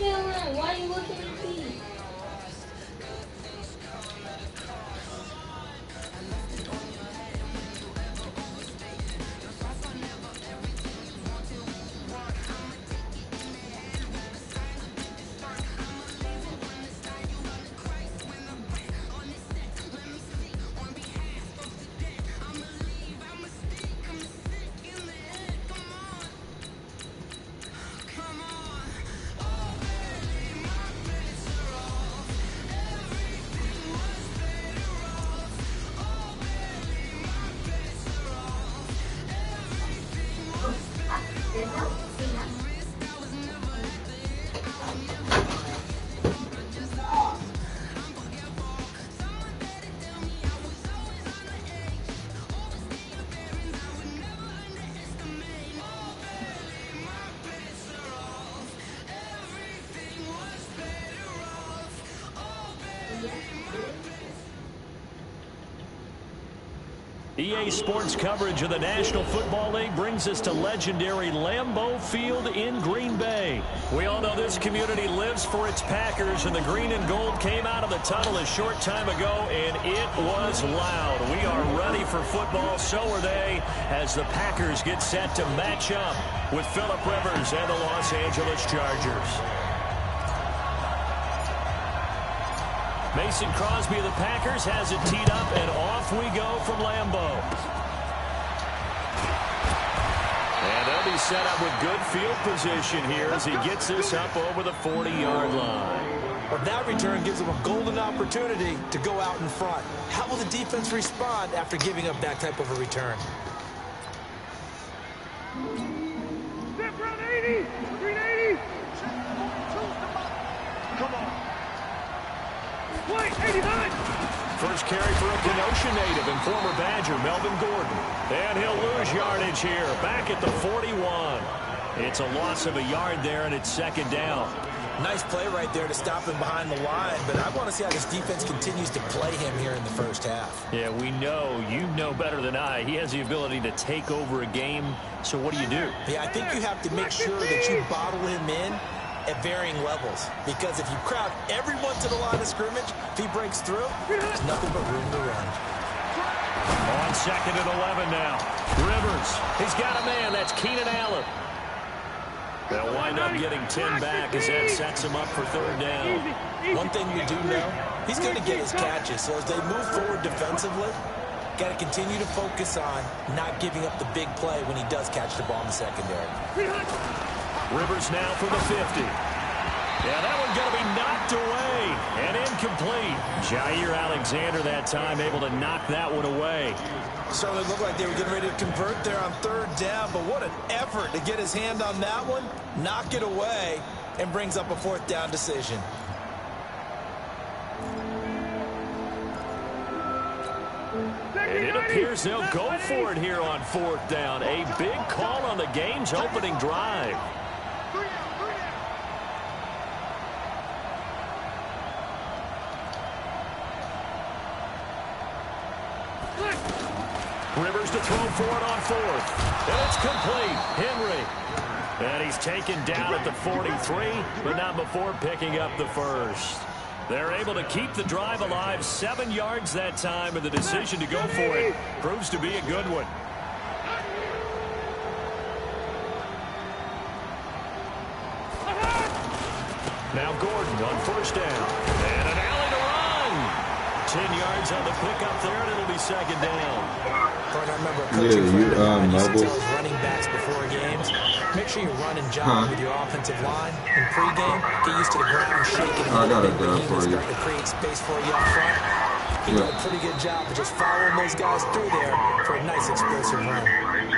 down. Why are you looking at your feet? EA Sports coverage of the National Football League brings us to legendary Lambeau Field in Green Bay. We all know this community lives for its Packers, and the green and gold came out of the tunnel a short time ago, and it was loud. We are ready for football, so are they, as the Packers get set to match up with Phillip Rivers and the Los Angeles Chargers. Mason Crosby of the Packers has it teed up, and off we go from Lambeau. And they'll be set up with good field position here as he gets this up over the 40-yard line. Well, that return gives them a golden opportunity to go out in front. How will the defense respond after giving up that type of a return? Step run 80, green 80. Come on. Wait, 89. First carry for a Kenosha native and former Badger, Melvin Gordon. And he'll lose yardage here, back at the 41. It's a loss of a yard there, and it's second down. Nice play right there to stop him behind the line, but I want to see how this defense continues to play him here in the first half. Yeah, we know. You know better than I. He has the ability to take over a game, so what do? Yeah, I think you have to make sure that you bottle him in at varying levels, because if you crowd everyone to the line of scrimmage, if he breaks through, there's nothing but room to run. On second and 11 now. Rivers, he's got a man. That's Keenan Allen. They'll wind up getting 10 back as that sets him up for third down. One thing we do know, he's going to get his catches, so as they move forward defensively, got to continue to focus on not giving up the big play when he does catch the ball in the secondary. Rivers now for the 50. Yeah, that one going to be knocked away and incomplete. Jair Alexander that time able to knock that one away. Certainly looked like they were getting ready to convert there on third down, but what an effort to get his hand on that one, knock it away, and brings up a fourth down decision. And it appears they'll go for it here on fourth down. A big call on the game's opening drive. Rivers to throw for it on fourth. And it's complete. Henry. And he's taken down at the 43, but not before picking up the first. They're able to keep the drive alive, 7 yards that time, and the decision to go for it proves to be a good one. Now Gordon on first down. And an alley to run. 10 yards on the pickup there, and it'll be second down. I remember coaching used to tell his running backs before games, make sure you run and jog with your offensive line in pregame. Get used to the ground shaking a little bit. Starting to create space for you up front. He did a pretty good job of just following those guys through there for a nice explosive run.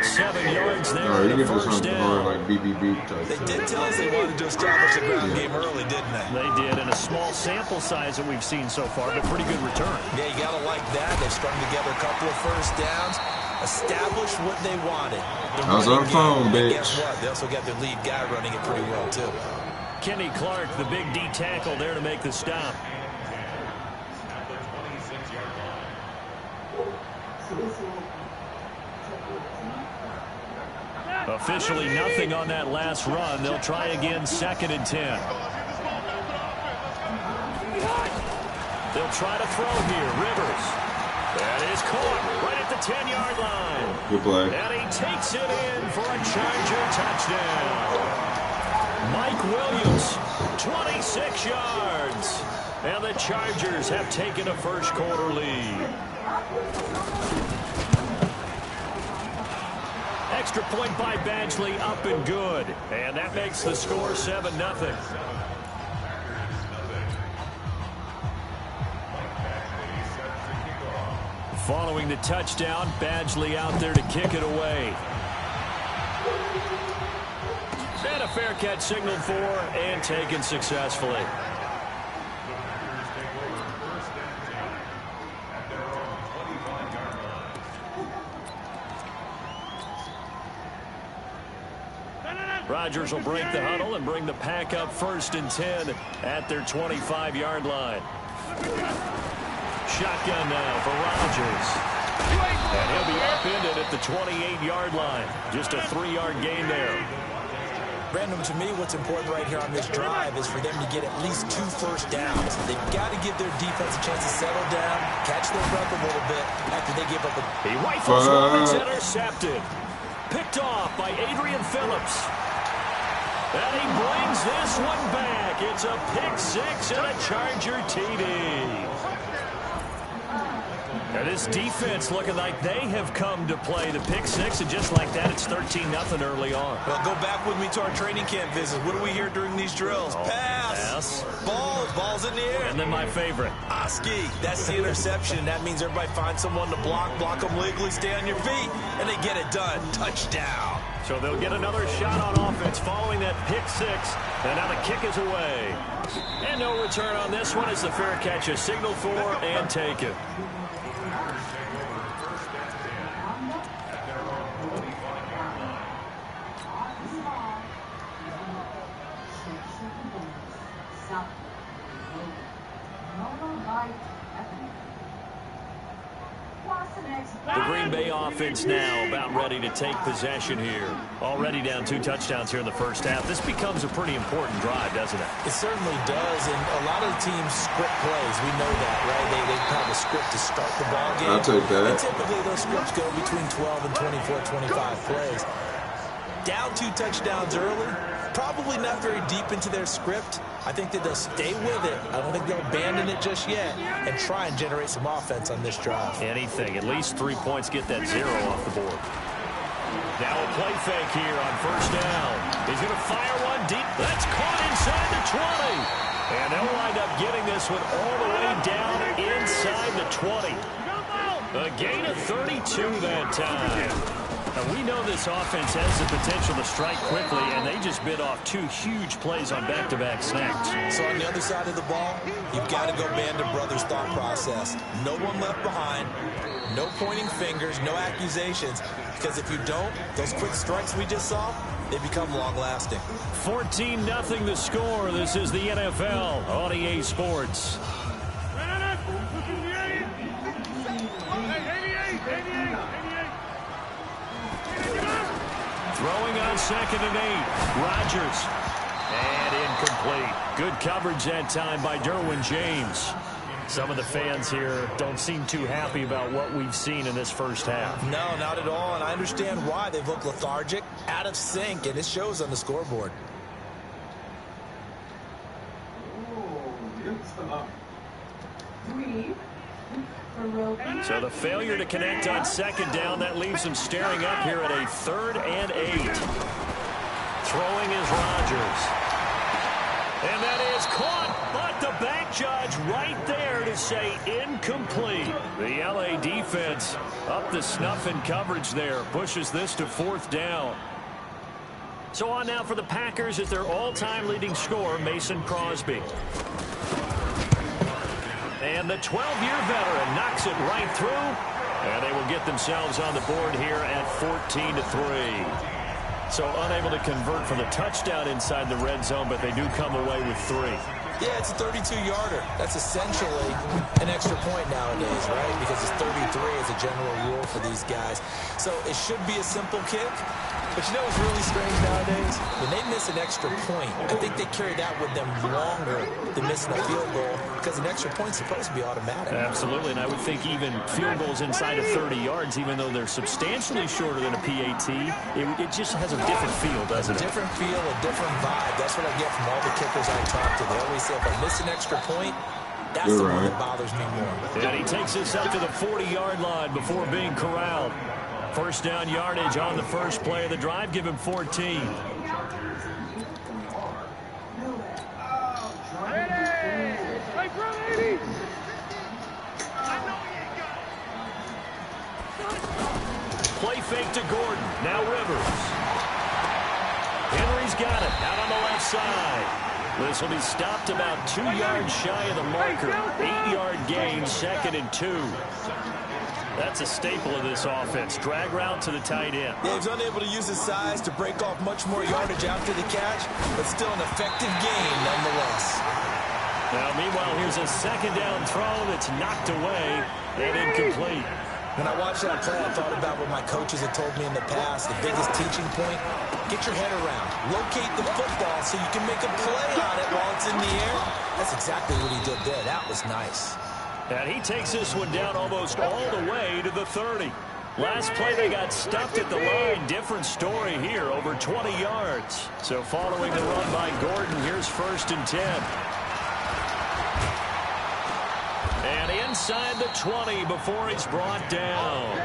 7 yards there on the first down. Like BBB type. They did tell us they wanted to establish the ground game early, didn't they? They did, and a small sample size that we've seen so far, but pretty good return. Yeah, you got to like that. They've strung together a couple of first downs, established what they wanted. How's our phone, bitch? Guess what? They also got their lead guy running it pretty well, too. Kenny Clark, the big D tackle there to make the stop. Officially nothing on that last run. They'll try again, 2nd and 10. They'll try to throw here. Rivers. That is caught right at the 10-yard line. Good play. And he takes it in for a Charger touchdown. Mike Williams, 26 yards. And the Chargers have taken a first-quarter lead. Extra point by Badgley, up and good. And that makes the score 7-0. Following the touchdown, Badgley out there to kick it away. And a fair catch signaled for and taken successfully. Rodgers will break the huddle and bring the pack up 1st and 10 at their 25-yard line. Shotgun now for Rodgers. And he'll be upended at the 28-yard line. Just a 3-yard gain there. Brandon, to me, what's important right here on this drive is for them to get at least 2 first downs. They've got to give their defense a chance to settle down, catch their breath a little bit after they give up a... He rifles one, it's intercepted. Picked off by Adrian Phillips. And he brings this one back. It's a pick 6 and a Charger TD. And this defense looking like they have come to play the pick 6, and just like that, it's 13-0 early on. Well, go back with me to our training camp visit. What do we hear during these drills? Pass. Ball's in the air. And then my favorite. Oski. That's the interception. That means everybody finds someone to block them legally, stay on your feet, and they get it done. Touchdown. So they'll get another shot on offense following that pick 6. And now the kick is away. And no return on this one as the fair catch is signaled for and taken. The Green Bay offense now about ready to take possession here. Already down 2 touchdowns here in the first half. This becomes a pretty important drive, doesn't it? It certainly does, and a lot of the teams script plays. We know that, right? They have a script to start the ball game. I'll take that. And typically those scripts go between 12 and 24, 25 plays. Down 2 touchdowns early, probably not very deep into their script. I think that they'll stay with it. I don't think they'll abandon it just yet and try and generate some offense on this drive. Anything. At least 3 points, get that 0 off the board. Now a play fake here on first down. He's going to fire one deep. That's caught inside the 20. And they'll wind up getting this one all the way down inside the 20. A gain of 32 that time. Now, we know this offense has the potential to strike quickly, and they just bit off 2 huge plays on back-to-back snaps. So on the other side of the ball, you've got to go Band of Brothers thought process. No one left behind, no pointing fingers, no accusations, because if you don't, those quick strikes we just saw, they become long-lasting. 14-0 the score. This is the NFL on EA Sports. Throwing on 2nd and 8. Rodgers. And incomplete. Good coverage that time by Derwin James. Some of the fans here don't seem too happy about what we've seen in this first half. No, not at all, and I understand why. They've looked lethargic, out of sync, and it shows on the scoreboard. So the failure to connect on 2nd down, that leaves them staring up here at a 3rd and 8. Throwing is Rodgers. And that is caught, but the back judge right there to say incomplete. The LA defense up the snuff in coverage there, pushes this to 4th down. So on now for the Packers at their all-time leading scorer, Mason Crosby. And the 12-year veteran knocks it right through, and they will get themselves on the board here at 14-3. So unable to convert for the touchdown inside the red zone, but they do come away with 3. Yeah, it's a 32-yarder. That's essentially an extra point nowadays, right? Because it's 33 as a general rule for these guys. So it should be a simple kick. But you know what's really strange nowadays? When they miss an extra point, I think they carry that with them longer than missing a field goal because an extra point's supposed to be automatic. Absolutely, and I would think even field goals inside of 30 yards, even though they're substantially shorter than a PAT, it just has a different feel, doesn't it? A different feel, a different vibe. That's what I get from all the kickers I talk to. They always say, if I miss an extra point, that's the one that bothers me more. And he takes this up to the 40-yard line before being corralled. First down yardage on the first play of the drive. Give him 14. Hey, front 80. Play fake to Gordon. Now Rivers. Henry's got it. Out on the left side. This will be stopped about 2 yards shy of the marker. 8-yard gain, 2nd and 2. That's a staple of this offense. Drag route to the tight end. Yeah, he's unable to use his size to break off much more yardage after the catch, but still an effective gain nonetheless. Now, meanwhile, here's a second down throw that's knocked away and incomplete. When I watched that play, I thought about what my coaches had told me in the past. The biggest teaching point, get your head around. Locate the football so you can make a play on it while it's in the air. That's exactly what he did there. That was nice. And he takes this one down almost all the way to the 30. Last play, they got stuffed at the line. Different story here, over 20 yards. So following the run by Gordon, here's 1st and 10. And inside the 20 before he's brought down.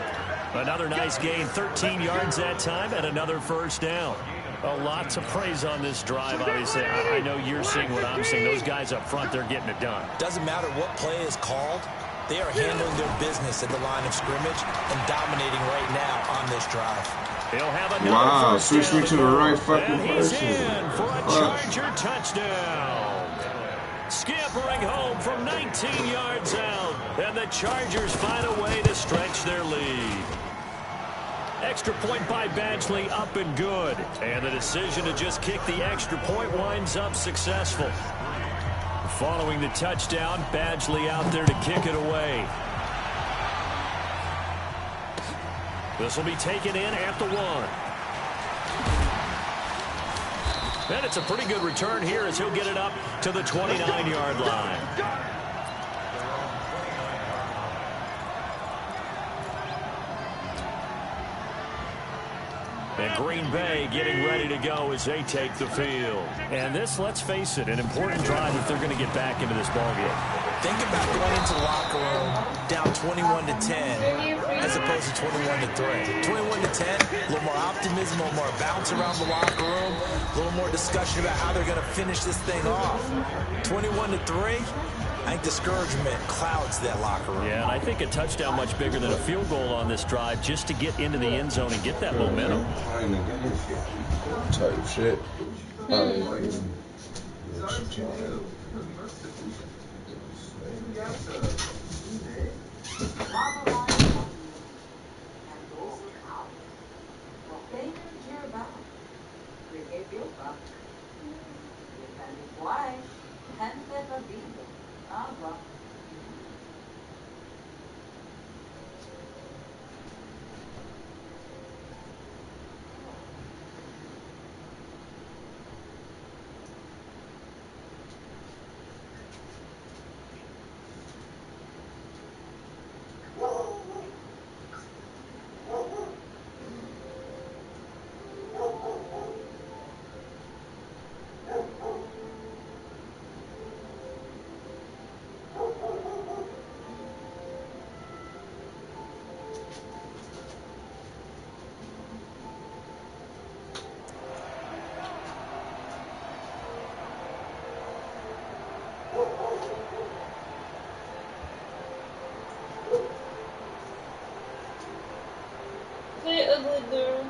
Another nice gain, 13 yards that time, and another first down. A lot to praise on this drive, obviously. I know you're seeing what I'm seeing. Those guys up front, they're getting it done. Doesn't matter what play is called. They are handling their business at the line of scrimmage and dominating right now on this drive. He'll have another first switch down me to the right fucking and he's person. in for a Charger touchdown. Scampering home from 19 yards out. And the Chargers find a way to stretch their lead. Extra point by Badgley, up and good. And the decision to just kick the extra point winds up successful. Following the touchdown, Badgley out there to kick it away. This will be taken in at the 1. And it's a pretty good return here as he'll get it up to the 29-yard line. And Green Bay getting ready to go as they take the field. And this, let's face it, an important drive if they're going to get back into this ballgame. Think about going into the locker room down 21-10 as opposed to 21-3. 21-10, a little more optimism, a little more bounce around the locker room, a little more discussion about how they're going to finish this thing off. 21-3, I think discouragement clouds that locker room. Yeah, and I think a touchdown much bigger than a field goal on this drive just to get into the end zone and get that momentum. Type shit. Say ugly girl.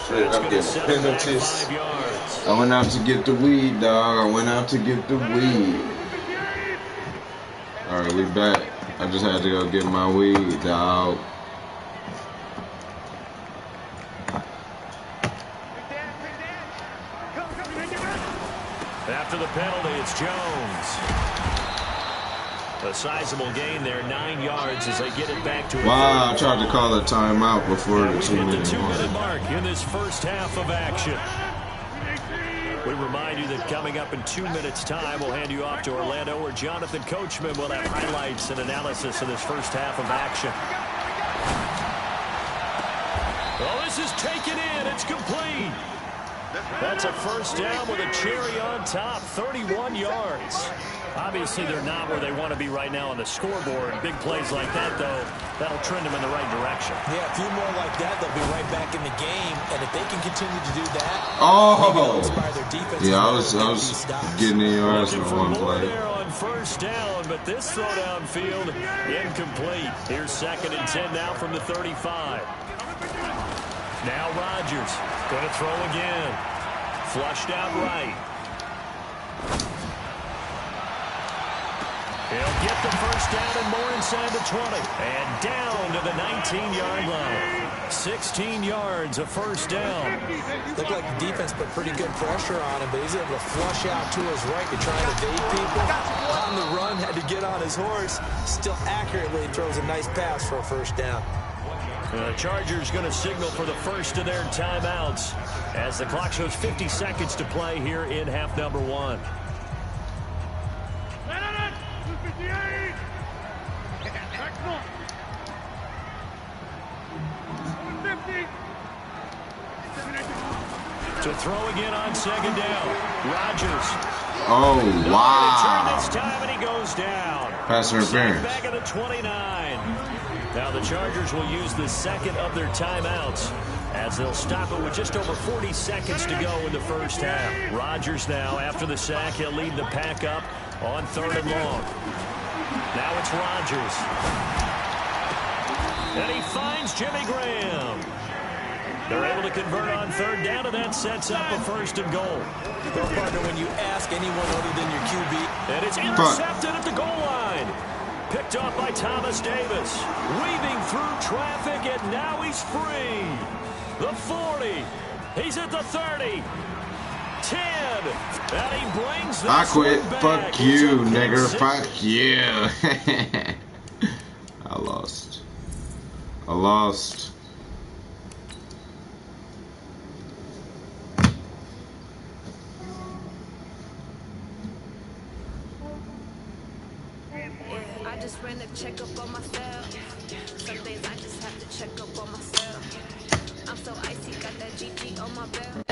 Shit, I'm getting penalties. I went out to get the weed, dog. I went out to get the weed. Alright, we back. I just had to go get my weed, dog. After the penalty, it's Jones. A sizable gain there, 9 yards as they get it back to. Wow, I tried to call a timeout before the 2-minute mark in this first half of action. We remind you that coming up in 2 minutes' time, we'll hand you off to Orlando, where Jonathan Coachman will have highlights and analysis of this first half of action. Well, this is taken in. It's complete. That's a first down with a cherry on top, 31 yards. Obviously, they're not where they want to be right now on the scoreboard. Big plays like that, though, that'll trend them in the right direction. Yeah, a few more like that, they'll be right back in the game. And if they can continue to do that, their defense. Yeah, I was getting in your ass with one play. There on first down, but this throw downfield incomplete. Here's 2nd and 10 now from the 35. Now Rodgers going to throw again. Flushed out right. He'll get the first down and more inside the 20. And down to the 19-yard line. 16 yards, a first down. Looked like the defense put pretty good pressure on him, but he's able to flush out to his right to try and evade people. On the run, had to get on his horse. Still accurately throws a nice pass for a first down. The Chargers going to signal for the first of their timeouts as the clock shows 50 seconds to play here in half number 1. To throw again on 2nd down. Rodgers. Oh, wow. This time and he goes down. Pass interference. Back at the 29. Now the Chargers will use the second of their timeouts as they'll stop it with just over 40 seconds to go in the first half. Rodgers now, after the sack, he'll lead the pack up on 3rd and long. Now it's Rodgers. And he finds Jimmy Graham. They're able to convert on 3rd down, and that sets up a 1st and goal. Well, partner, when you ask anyone other than your QB. And it's intercepted at the goal line. Picked off by Thomas Davis. Weaving through traffic, and now he's free. The 40. He's at the 30. 10. And he brings this I quit. Back. Fuck you, nigger. Fuck you. I lost. I just ran a checkup on myself. Some days I just have to check up on myself. I'm so icy, got that GG on my belt.